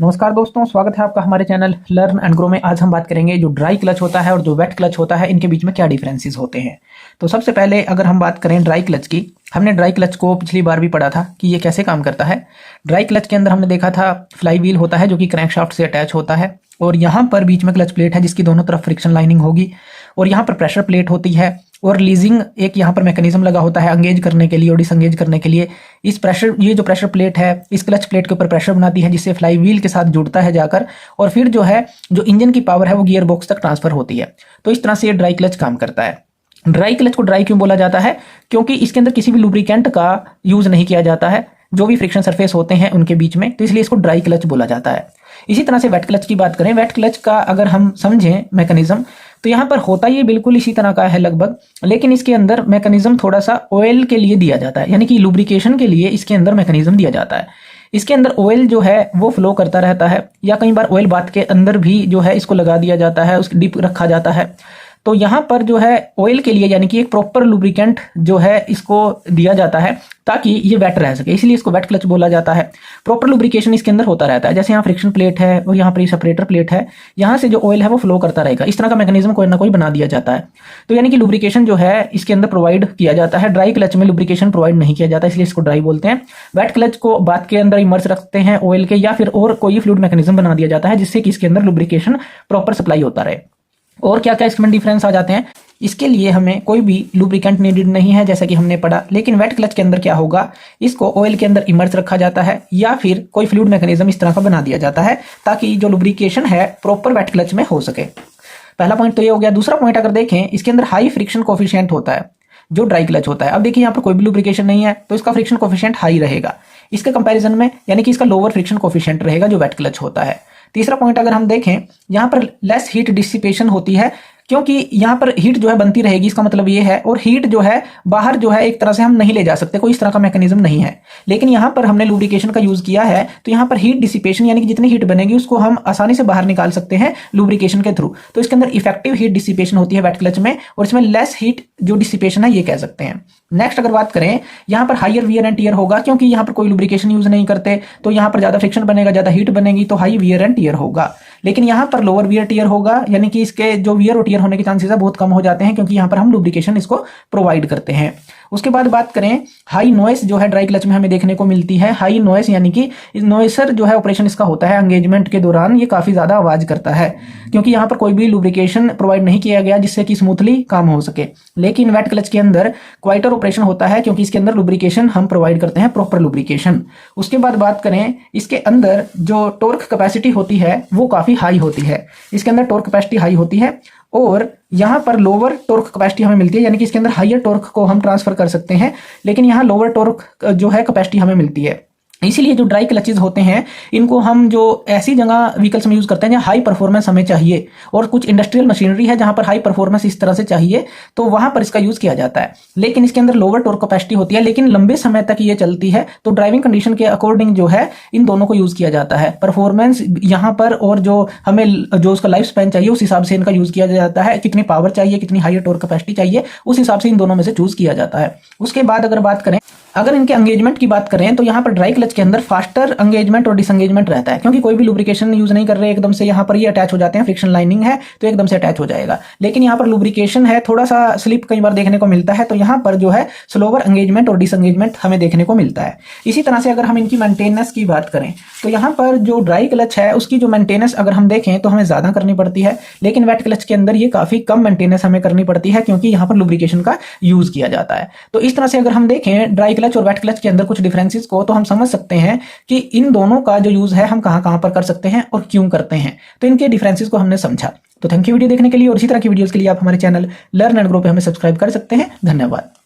नमस्कार दोस्तों, स्वागत है आपका हमारे चैनल लर्न एंड ग्रो में। आज हम बात करेंगे जो ड्राई क्लच होता है और जो वेट क्लच होता है, इनके बीच में क्या डिफरेंसेस होते हैं। तो सबसे पहले अगर हम बात करें ड्राई क्लच की, हमने ड्राई क्लच को पिछली बार भी पढ़ा था कि ये कैसे काम करता है। ड्राई क्लच के अंदर हमने देखा था फ्लाई व्हील होता है जो कि क्रैंकशाफ्ट से अटैच होता है, और यहाँ पर बीच में क्लच प्लेट है जिसकी दोनों तरफ फ्रिक्शन लाइनिंग होगी, और यहाँ पर प्रेशर प्लेट होती है, और रिलीजिंग एक यहाँ पर मैकेनिज्म लगा होता है एंगेज करने के लिए और डिसएंगेज करने के लिए। इस प्रेशर, ये जो प्रेशर प्लेट है इस क्लच प्लेट के ऊपर प्रेशर बनाती है जिससे फ्लाई व्हील के साथ जुड़ता है जाकर, और फिर जो है जो इंजन की पावर है वो गियर बॉक्स तक ट्रांसफर होती है। तो इस तरह से ये ड्राई क्लच काम करता है। ड्राई क्लच को ड्राई क्यों बोला जाता है? क्योंकि इसके अंदर किसी भी लुब्रिकेंट का यूज नहीं किया जाता है जो भी फ्रिक्शन सरफेस होते हैं उनके बीच में, तो इसलिए इसको ड्राई क्लच बोला जाता है। इसी तरह से वेट क्लच की बात करें, वेट क्लच का अगर हम समझें मैकेनिज्म, तो यहाँ पर होता ये बिल्कुल इसी तरह का है लगभग, लेकिन इसके अंदर मैकेनिज्म थोड़ा सा ऑयल के लिए दिया जाता है, यानी कि लुब्रिकेशन के लिए इसके अंदर मैकेनिज्म दिया जाता है। इसके अंदर ऑयल जो है वो फ्लो करता रहता है, या कई बार ऑयल बाथ के अंदर भी जो है इसको लगा दिया जाता है, उसको डीप रखा जाता है। तो यहाँ पर जो है ऑयल के लिए यानी कि एक प्रॉपर लुब्रिकेंट जो है इसको दिया जाता है ताकि ये वेट रह सके, इसलिए इसको वेट क्लच बोला जाता है। प्रॉपर लुब्रिकेशन इसके अंदर होता रहता है, जैसे यहाँ फ्रिक्शन प्लेट है और यहाँ पर ये सेपरेटर प्लेट है, यहाँ से जो ऑयल है वो फ्लो करता रहेगा। इस तरह का मैकेनिज्म कोई ना कोई बना दिया जाता है। तो यानी कि लुब्रिकेशन जो है इसके अंदर प्रोवाइड किया जाता है। ड्राई क्लच में लुब्रिकेशन प्रोवाइड नहीं किया जाता, इसलिए इसको ड्राई बोलते हैं। वेट क्लच को बात के अंदर इमर्स रखते हैं ऑयल के, या फिर और कोई फ्लूइड मैकेनिज्म बना दिया जाता है जिससे कि इसके अंदर लुब्रिकेशन प्रॉपर सप्लाई होता रहे। और क्या क्या इसमें डिफरेंस आ जाते हैं, इसके लिए हमें कोई भी लुब्रिकेंट नीडेड नहीं है जैसा कि हमने पढ़ा। लेकिन वेट क्लच के अंदर क्या होगा, इसको ऑयल के अंदर इमर्स रखा जाता है या फिर कोई फ्लूइड मैकेनिज्म इस तरह का बना दिया जाता है ताकि जो लुब्रिकेशन है प्रॉपर वेट क्लच में हो सके। पहला पॉइंट तो ये हो गया। दूसरा पॉइंट अगर देखें, इसके अंदर हाई फ्रिक्शन कोफिशिएंट होता है जो ड्राई क्लच होता है। अब देखिए यहाँ पर कोई भी लुब्रिकेशन नहीं है तो इसका फ्रिक्शन कोफिशिएंट हाई रहेगा इसके कंपैरिजन में, यानी कि इसका लोअर फ्रिक्शन कोफिशिएंट रहेगा जो वेट क्लच होता है। तीसरा पॉइंट अगर हम देखें, यहाँ पर लेस हीट डिसिपेशन होती है क्योंकि यहाँ पर हीट जो है बनती रहेगी, इसका मतलब ये है, और हीट जो है बाहर जो है एक तरह से हम नहीं ले जा सकते, कोई इस तरह का मैकेनिज्म नहीं है। लेकिन यहाँ पर हमने लुब्रिकेशन का यूज किया है तो यहाँ पर हीट डिसिपेशन यानी कि जितनी हीट बनेगी उसको हम आसानी से बाहर निकाल सकते हैं लुब्रिकेशन के थ्रू। तो इसके अंदर इफेक्टिव हीट डिसिपेशन होती है वेट क्लच में, और इसमें लेस हीट जो डिसिपेशन है ये कह सकते हैं। नेक्स्ट अगर बात करें, यहाँ पर हाइयर वियर एंड टियर होगा क्योंकि यहाँ पर कोई लुब्रिकेशन यूज नहीं करते, तो यहाँ पर ज्यादा फ्रिक्शन बनेगा, ज्यादा हीट बनेगी, तो हाई वियर एंड टियर होगा। लेकिन यहाँ पर लोअर वियर टियर होगा, यानी कि इसके जो वियर और टियर होने के चांसेस है बहुत कम हो जाते हैं क्योंकि यहाँ पर हम लुब्रिकेशन इसको प्रोवाइड करते हैं। उसके बाद बात करें, हाई नॉइस जो है ड्राई क्लच में हमें देखने को मिलती है। हाई नॉइस यानी कि नॉइसर जो है ऑपरेशन इसका होता है एंगेजमेंट के दौरान, ये काफी ज्यादा आवाज करता है क्योंकि यहाँ पर कोई भी लुब्रिकेशन प्रोवाइड नहीं किया गया जिससे कि स्मूथली काम हो सके। लेकिन वेट क्लच के अंदर क्वाइटर ऑपरेशन होता है क्योंकि इसके अंदर लुब्रिकेशन हम प्रोवाइड करते हैं, प्रॉपर लुब्रिकेशन। उसके बाद बात करें, इसके अंदर जो टॉर्क कैपेसिटी होती है वो काफी हाई होती है। इसके अंदर टॉर्क कैपेसिटी हाई होती है, और यहाँ पर लोअर टॉर्क कैपेसिटी हमें मिलती है, यानी कि इसके अंदर हाइयर टॉर्क को हम ट्रांसफर कर सकते हैं, लेकिन यहाँ लोअर टॉर्क जो है कैपेसिटी हमें मिलती है। इसीलिए जो ड्राई क्लचेज होते हैं इनको हम जो ऐसी जगह व्हीकल्स में यूज करते हैं जहाँ हाई परफॉर्मेंस हमें चाहिए, और कुछ इंडस्ट्रियल मशीनरी है जहां पर हाई परफॉर्मेंस इस तरह से चाहिए, तो वहां पर इसका यूज किया जाता है। लेकिन इसके अंदर लोअर टॉर्क कैपेसिटी होती है, लेकिन लंबे समय तक ये चलती है, तो ड्राइविंग कंडीशन के अकॉर्डिंग जो है इन दोनों को यूज किया जाता है। परफॉर्मेंस यहाँ पर और जो हमें जो उसका लाइफ स्पैन चाहिए उस हिसाब से इनका यूज किया जाता है, कितनी पावर चाहिए, कितनी हाइयर टॉर्क कैपेसिटी चाहिए, उस हिसाब से इन दोनों में से चूज किया जाता है। उसके बाद अगर बात करें, अगर इनके एंगेजमेंट की बात करें, तो यहाँ पर ड्राई क्लच के अंदर फास्टर एंगेजमेंट और डिसएंगेजमेंट रहता है क्योंकि कोई भी लुब्रिकेशन यूज नहीं कर रहे, एकदम से यहाँ पर ये अटैच हो जाते हैं, फ्रिक्शन लाइनिंग है तो एकदम से अटैच हो जाएगा। लेकिन यहाँ पर लुब्रिकेशन है, थोड़ा सा स्लिप कई बार देखने को मिलता है, तो यहाँ पर जो है स्लोवर एंगेजमेंट और डिसएंगेजमेंट हमें देखने को मिलता है। इसी तरह से अगर हम इनकी मेंटेनेंस की बात करें, तो यहाँ पर जो ड्राई क्लच है उसकी जो मेंटेनेंस अगर हम देखें तो हमें ज्यादा करनी पड़ती है, लेकिन वेट क्लच के अंदर ये काफी कम मेंटेनेंस हमें करनी पड़ती है क्योंकि यहाँ पर लुब्रिकेशन का यूज किया जाता है। तो इस तरह से अगर हम देखें ड्राई क्लच और वेट क्लच के अंदर कुछ डिफरेंसेस को, तो हम समझ सकते हैं कि इन दोनों का जो यूज है हम कहां पर कर सकते हैं और क्यों करते हैं। तो इनके डिफरेंसेस को हमने समझा। तो थैंक यू वीडियो देखने के लिए, और इसी तरह की वीडियोस के लिए आप हमारे चैनल लर्न एंड ग्रो पे हमें सब्सक्राइब कर सकते हैं। धन्यवाद।